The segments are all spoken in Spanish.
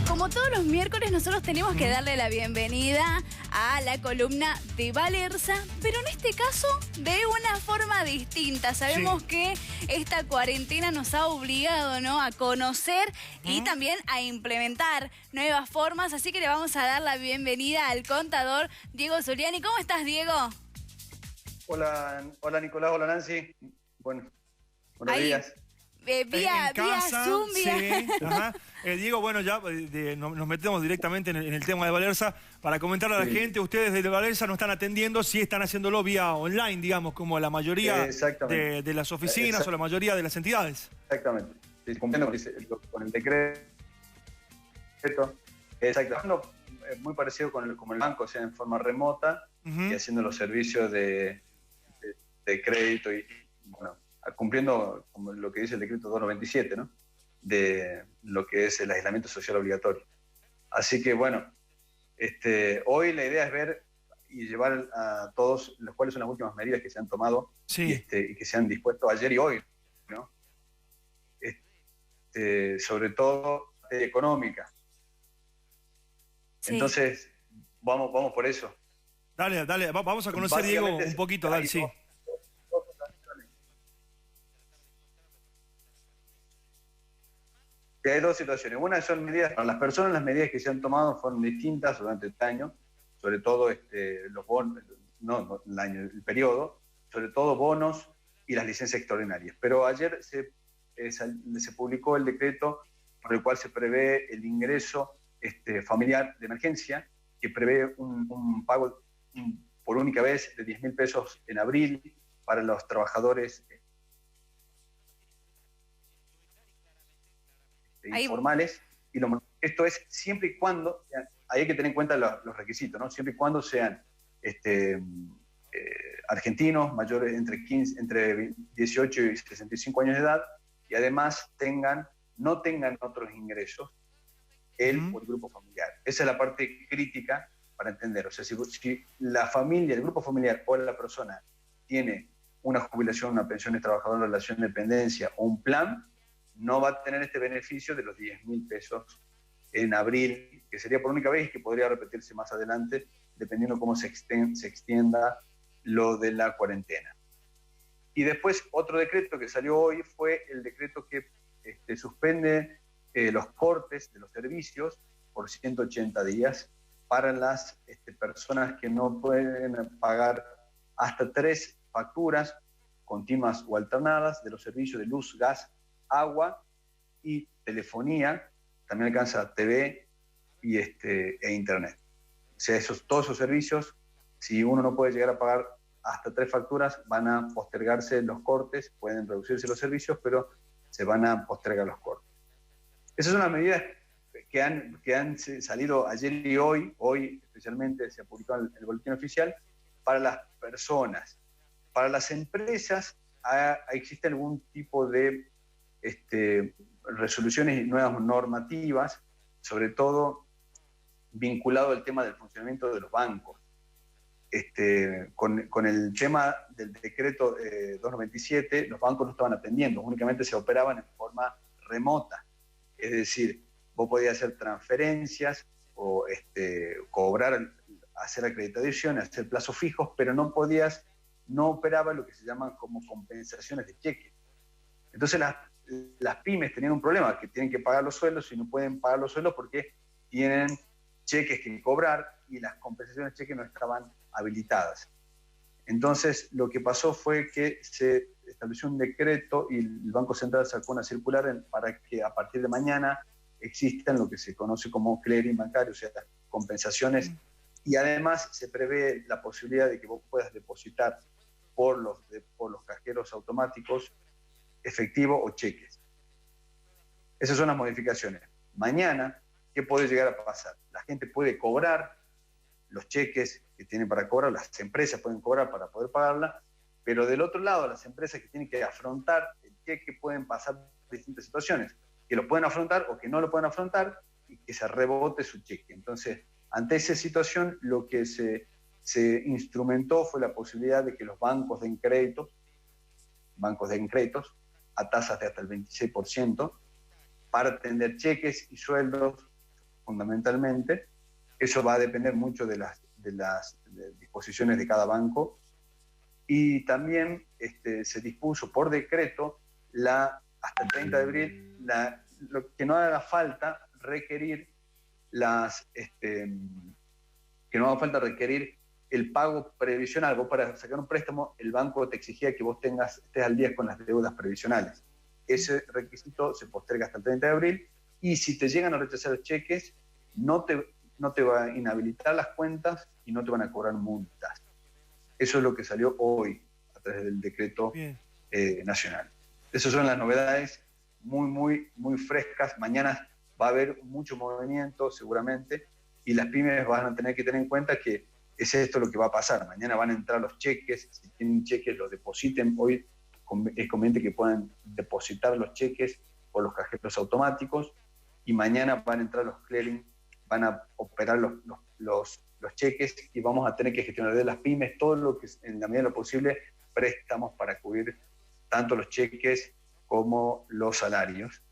Como todos los miércoles, nosotros tenemos que darle la bienvenida a la columna de Valerza, pero en este caso de una forma distinta. Sabemos que esta cuarentena nos ha obligado, ¿no?, a conocer y también a implementar nuevas formas, así que le vamos a dar la bienvenida al contador Diego Zuliani. ¿Cómo estás, Diego? Hola Nicolás, hola Nancy. Bueno, buenos días. Vía Zoom, sí. Ajá. Diego, bueno, ya nos metemos directamente en el tema de Valerza para comentarle a la gente. Ustedes desde Valerza no están atendiendo, sí están haciendo lo online, digamos, como la mayoría de las oficinas o la mayoría de las entidades. Exactamente. Sí, cumpliendo con el decreto. Exactamente. Muy parecido como el banco, o sea, en forma remota y haciendo los servicios de crédito y, bueno, cumpliendo como lo que dice el decreto 297, ¿no?, de lo que es el aislamiento social obligatorio. Así que, bueno, hoy la idea es ver y llevar a todos cuáles son las últimas medidas que se han tomado y que se han dispuesto ayer y hoy, ¿no? Sobre todo económica. Sí. Entonces, vamos por eso. Dale, vamos a conocer, Diego, un poquito, dale, sí. Hay dos situaciones. Una son medidas, para las personas las medidas que se han tomado fueron distintas durante este año, sobre todo los bonos, el periodo, sobre todo bonos y las licencias extraordinarias. Pero ayer se publicó el decreto por el cual se prevé el ingreso familiar de emergencia, que prevé un pago por única vez de 10.000 pesos en abril para los trabajadores informales, y esto es siempre y cuando, hay que tener en cuenta los requisitos, ¿no? Siempre y cuando sean argentinos mayores entre 18 y 65 años de edad, y además no tengan otros ingresos, él o el grupo familiar. Esa es la parte crítica para entender. O sea, si la familia, el grupo familiar o la persona tiene una jubilación, una pensión de trabajador en relación de dependencia o un plan, no va a tener este beneficio de los 10.000 pesos en abril, que sería por única vez y que podría repetirse más adelante, dependiendo cómo se extienda lo de la cuarentena. Y después, otro decreto que salió hoy fue el decreto que suspende los cortes de los servicios por 180 días para las personas que no pueden pagar hasta 3 facturas continuas o alternadas de los servicios de luz, gas, agua y telefonía. También alcanza TV y e internet. O sea, todos esos servicios, si uno no puede llegar a pagar hasta 3 facturas, van a postergarse los cortes, pueden reducirse los servicios, pero se van a postergar los cortes. Esas son las medidas que han salido ayer y hoy. Hoy especialmente se ha publicado en el boletín oficial para las personas. Para las empresas existe algún tipo de resoluciones y nuevas normativas, sobre todo vinculado al tema del funcionamiento de los bancos. Con el tema del decreto 297, los bancos no estaban atendiendo, únicamente se operaban en forma remota. Es decir, vos podías hacer transferencias o cobrar, hacer acreditaciones, hacer plazos fijos, pero no operaba lo que se llaman como compensaciones de cheque. Entonces las pymes tenían un problema, que tienen que pagar los sueldos y no pueden pagar los sueldos porque tienen cheques que cobrar y las compensaciones de cheques no estaban habilitadas. Entonces lo que pasó fue que se estableció un decreto y el Banco Central sacó una circular para que a partir de mañana existan lo que se conoce como clearing bancario, o sea, compensaciones, y además se prevé la posibilidad de que vos puedas depositar por los cajeros automáticos efectivo o cheques. Esas son las modificaciones. Mañana, ¿qué puede llegar a pasar? La gente puede cobrar los cheques que tienen para cobrar, las empresas pueden cobrar para poder pagarla, pero del otro lado, las empresas que tienen que afrontar el cheque pueden pasar distintas situaciones, que lo pueden afrontar o que no lo pueden afrontar y que se rebote su cheque. Entonces, ante esa situación, lo que se instrumentó fue la posibilidad de que los bancos den créditos a tasas de hasta el 26% para atender cheques y sueldos fundamentalmente. Eso va a depender mucho de las disposiciones de cada banco. Y también se dispuso por decreto hasta el 30 de abril lo que no haga falta requerir que no haga falta requerir el pago previsional. Vos, para sacar un préstamo, el banco te exigía que vos estés al día con las deudas previsionales. Ese requisito se posterga hasta el 30 de abril, y si te llegan a rechazar los cheques, no te va a inhabilitar las cuentas y no te van a cobrar multas. Eso es lo que salió hoy a través del decreto nacional. Esas son las novedades muy, muy, muy frescas. Mañana va a haber mucho movimiento seguramente, y las pymes van a tener que tener en cuenta que es esto lo que va a pasar. Mañana van a entrar los cheques, si tienen cheques los depositen. Hoy es conveniente que puedan depositar los cheques por los cajeros automáticos, y mañana van a entrar los clearing, van a operar los cheques, y vamos a tener que gestionar de las pymes todo lo que, en la medida de lo posible, préstamos para cubrir tanto los cheques como los salarios.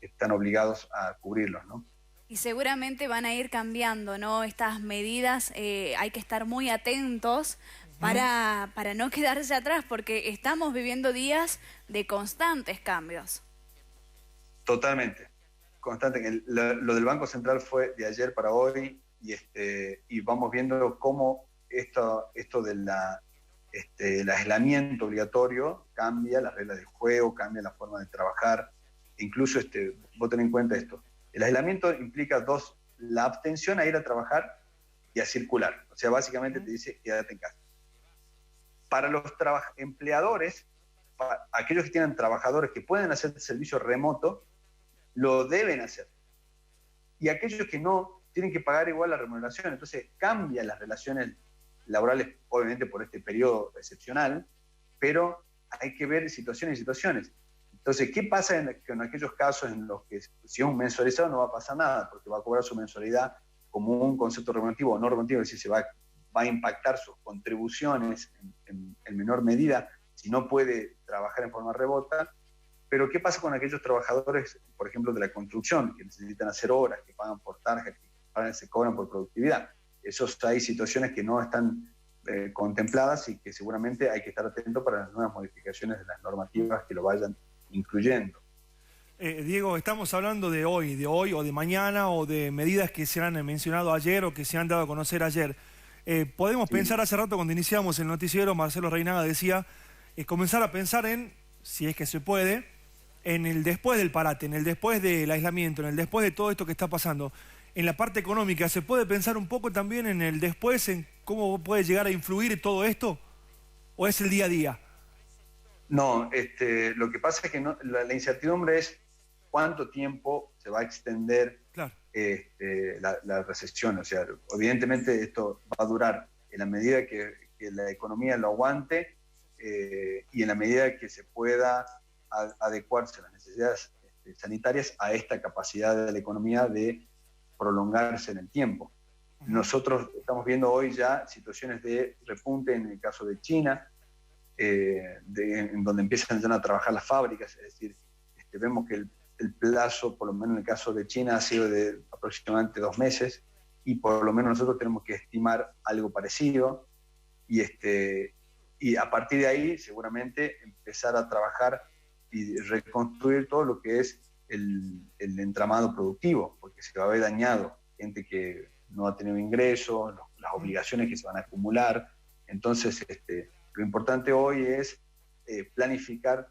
Están obligados a cubrirlos, ¿no? Y seguramente van a ir cambiando, ¿no? Estas medidas, hay que estar muy atentos para no quedarse atrás, porque estamos viviendo días de constantes cambios. Totalmente, constante. Lo del Banco Central fue de ayer para hoy, y vamos viendo cómo esto del aislamiento obligatorio cambia las reglas del juego, cambia la forma de trabajar. Incluso vos tenés en cuenta esto. El aislamiento implica la abstención a ir a trabajar y a circular. O sea, básicamente te dice, quédate en casa. Para los empleadores, aquellos que tienen trabajadores que pueden hacer servicio remoto, lo deben hacer. Y aquellos que no, tienen que pagar igual la remuneración. Entonces, cambian las relaciones laborales, obviamente por este periodo excepcional, pero hay que ver situaciones y situaciones. Entonces, ¿qué pasa en aquellos casos en los que, si es un mensualizado, no va a pasar nada, porque va a cobrar su mensualidad como un concepto remunerativa o no remunerativa? Es decir, se va a impactar sus contribuciones en menor medida si no puede trabajar en forma remota. Pero ¿qué pasa con aquellos trabajadores, por ejemplo, de la construcción, que necesitan hacer obras, que pagan por tarjeta, que se cobran por productividad? Hay situaciones que no están contempladas, y que seguramente hay que estar atento para las nuevas modificaciones de las normativas que lo vayan incluyendo. Diego, estamos hablando de hoy o de mañana, o de medidas que se han mencionado ayer o que se han dado a conocer ayer. Podemos pensar, hace rato cuando iniciamos el noticiero, Marcelo Reinaga decía, comenzar a pensar en, si es que se puede, en el después del parate, en el después del aislamiento, en el después de todo esto que está pasando. En la parte económica, ¿se puede pensar un poco también en el después, en cómo puede llegar a influir todo esto? ¿O es el día a día? No, lo que pasa es que la incertidumbre es cuánto tiempo se va a extender la recesión. O sea, evidentemente esto va a durar en la medida que la economía lo aguante, y en la medida que se pueda adecuarse a las necesidades sanitarias a esta capacidad de la economía de prolongarse en el tiempo. Nosotros estamos viendo hoy ya situaciones de repunte en el caso de China, en donde empiezan ya a trabajar las fábricas. Es decir, vemos que el plazo, por lo menos en el caso de China, ha sido de aproximadamente 2 meses, y por lo menos nosotros tenemos que estimar algo parecido, y a partir de ahí seguramente empezar a trabajar y reconstruir todo lo que es el entramado productivo, porque se va a ver dañado gente que no ha tenido ingresos, las obligaciones que se van a acumular. Entonces, lo importante hoy es planificar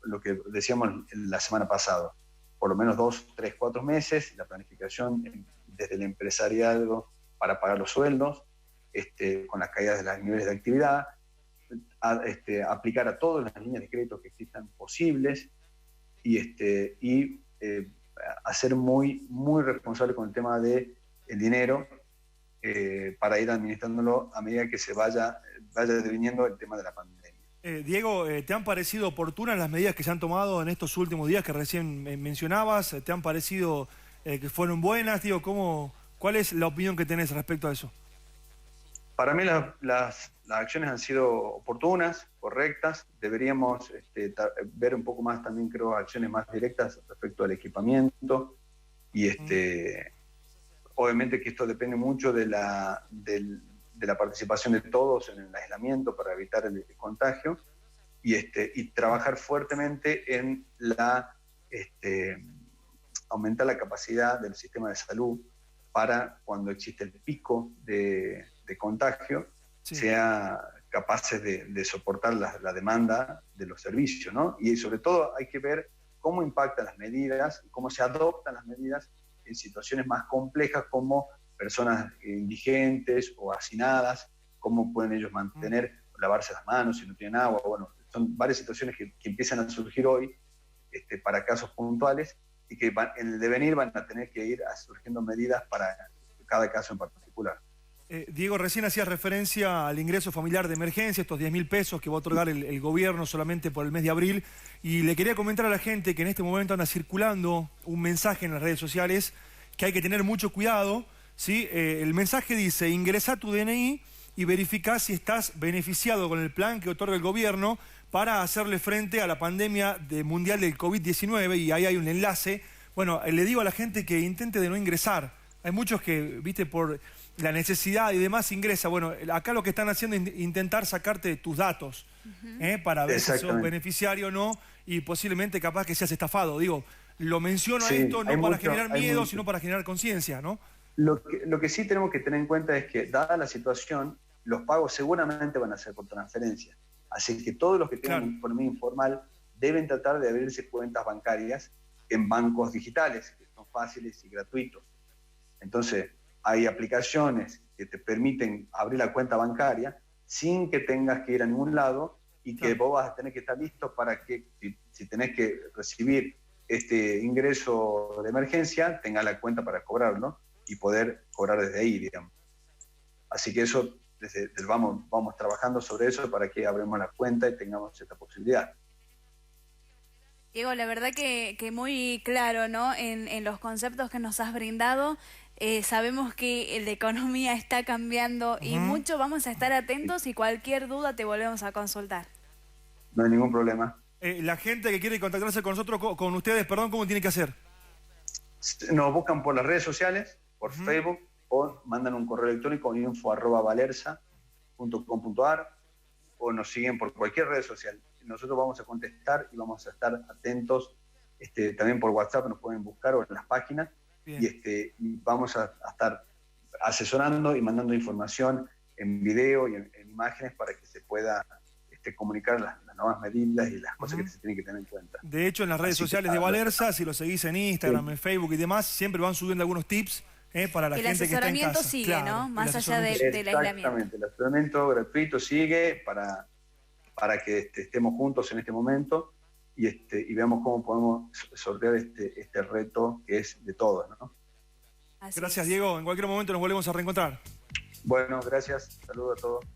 lo que decíamos la semana pasada, por lo menos 2, 3, 4 meses, la planificación desde el empresariado para pagar los sueldos, con las caídas de los niveles de actividad, aplicar a todas las líneas de crédito que existan posibles, y hacer muy, muy responsable con el tema del dinero, para ir administrándolo a medida que se vaya deviniendo el tema de la pandemia. Diego, ¿te han parecido oportunas las medidas que se han tomado en estos últimos días que recién mencionabas? ¿Te han parecido que fueron buenas? Diego, ¿cuál es la opinión que tenés respecto a eso? Para mí las acciones han sido oportunas, correctas. Deberíamos ver un poco más también, creo, acciones más directas respecto al equipamiento. Y obviamente que esto depende mucho de la participación de todos en el aislamiento para evitar el contagio y trabajar fuertemente en aumentar la capacidad del sistema de salud para cuando existe el pico de contagio, sea capaces de soportar la demanda de los servicios, ¿no? Y sobre todo hay que ver cómo impactan las medidas y cómo se adoptan las medidas en situaciones más complejas como personas indigentes o hacinadas, cómo pueden ellos lavarse las manos si no tienen agua. Bueno, son varias situaciones que empiezan a surgir hoy para casos puntuales y que en el devenir van a tener que ir surgiendo medidas para cada caso en particular. Diego, recién hacías referencia al ingreso familiar de emergencia, estos 10.000 pesos que va a otorgar el gobierno solamente por el mes de abril, y le quería comentar a la gente que en este momento anda circulando un mensaje en las redes sociales que hay que tener mucho cuidado, ¿sí? El mensaje dice: ingresa tu DNI y verifica si estás beneficiado con el plan que otorga el gobierno para hacerle frente a la pandemia mundial del COVID-19, y ahí hay un enlace. Bueno, le digo a la gente que intente de no ingresar. Hay muchos que, viste, por la necesidad y demás ingresa. Bueno, acá lo que están haciendo es intentar sacarte tus datos, para ver si sos beneficiario o no, y posiblemente capaz que seas estafado. Digo, lo menciono a esto no para generar miedo, sino para generar conciencia, ¿no? Lo que sí tenemos que tener en cuenta es que, dada la situación, los pagos seguramente van a ser por transferencia. Así que todos los que tengan economía informal deben tratar de abrirse cuentas bancarias en bancos digitales, que son fáciles y gratuitos. Entonces, hay aplicaciones que te permiten abrir la cuenta bancaria sin que tengas que ir a ningún lado y que vos vas a tener que estar listo para que, si tenés que recibir este ingreso de emergencia, tengas la cuenta para cobrarlo y poder cobrar desde ahí, digamos. Así que eso, vamos trabajando sobre eso para que abramos la cuenta y tengamos esta posibilidad. Diego, la verdad que muy claro, ¿no? En los conceptos que nos has brindado. Sabemos que la economía está cambiando y mucho. Vamos a estar atentos y cualquier duda te volvemos a consultar. No hay ningún problema. La gente que quiere contactarse con nosotros, con ustedes, perdón, ¿cómo tiene que hacer? Nos buscan por las redes sociales, por Facebook, o mandan un correo electrónico info@valerza.com.ar, o nos siguen por cualquier red social. Nosotros vamos a contestar y vamos a estar atentos. También por WhatsApp nos pueden buscar o en las páginas. Y vamos a estar asesorando y mandando información en video y en imágenes para que se pueda comunicar las nuevas medidas y las cosas que se tienen que tener en cuenta. De hecho, en las redes sociales de Valerza, si lo seguís en Instagram, en Facebook y demás, siempre van subiendo algunos tips para la gente que está en casa. El asesoramiento sigue, ¿no? Más allá del aislamiento. Exactamente, el asesoramiento gratuito sigue para que estemos juntos en este momento y veamos cómo podemos sortear este reto que es de todos, ¿no? Gracias, Diego. En cualquier momento nos volvemos a reencontrar. Bueno, gracias. Saludos a todos.